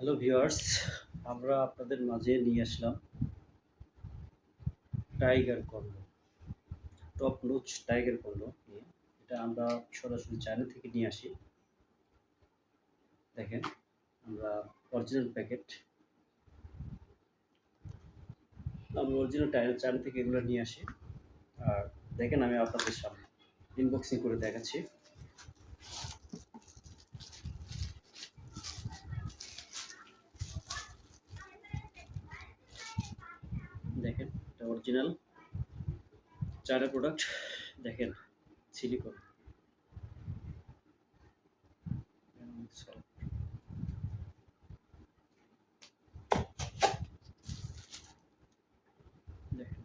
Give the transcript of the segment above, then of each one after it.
Hello viewers, আমরা আপনাদের মাঝে নিয়ে আসলাম tiger corn, top notch tiger corn নিয়ে। এটা আমরা সরাসরি চায়না থেকে নিয়ে আসি। দেখেন, আমরা অরিজিনাল প্যাকেট, আমরা অরিজিনাল চায়না থেকে এগুলো নিয়ে আসি। আর দেখেন, আমি আপনাদের সামনে ইনবক্সিং করে দেখাচ্ছি। দেখেন, এটা অরিজিনাল চায়না প্রোডাক্ট। দেখেন, সিলিকন। দেখেন,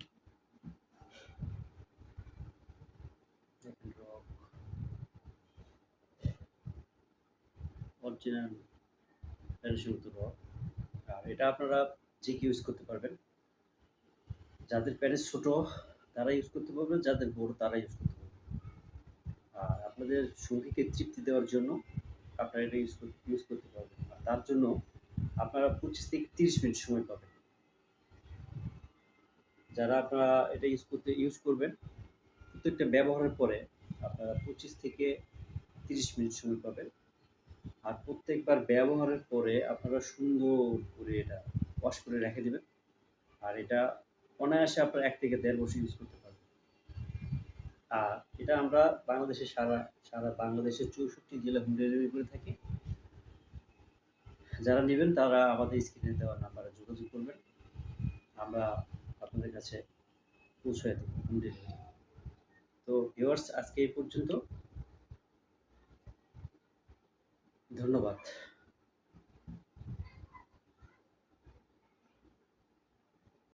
দেখেন রক, অরিজিনাল প্যারাসুট রক। আর এটা আপনারা যে কেউ ইউজ করতে পারবেন। যাদের প্যারেন্টস ছোট তারা ইউজ করতে পারবেন, যাদের বড় তারা ইউজ করতে পারবেন। আর আপনাদের সঙ্গীকে তৃপ্তি দেওয়ার জন্য আপনারা এটা ইউজ করতে পারবেন। আর তার জন্য আপনারা 25 থেকে 30 মিনিট সময় পাবেন। যারা আপনারা এটা ইউজ করবেন, প্রত্যেকটা ব্যবহারের পরে আপনারা 25 থেকে 30 মিনিট সময় পাবেন। আর প্রত্যেকবার ব্যবহারের পরে আপনারা সুন্দর করে এটা ওয়াশ করে রেখে দিবেন। আর এটা অনায়াসে আপনারা 1 থেকে 1.5 বছর ইউজ করতে পারবেন। আর এটা আমরা বাংলাদেশে সারা সারা বাংলাদেশের 64 জেলায় হোম ডেলিভারি করে থাকি। যারা নেবেন তারা আমাদের স্ক্রিনে দেওয়া নাম্বারে যোগাযোগ করবেন। আমরা আপনাদের কাছে পৌঁছায় দেব হোম ডেলিভারি। তো ভিউয়ার্স, আজকে এই পর্যন্ত। ধন্যবাদ।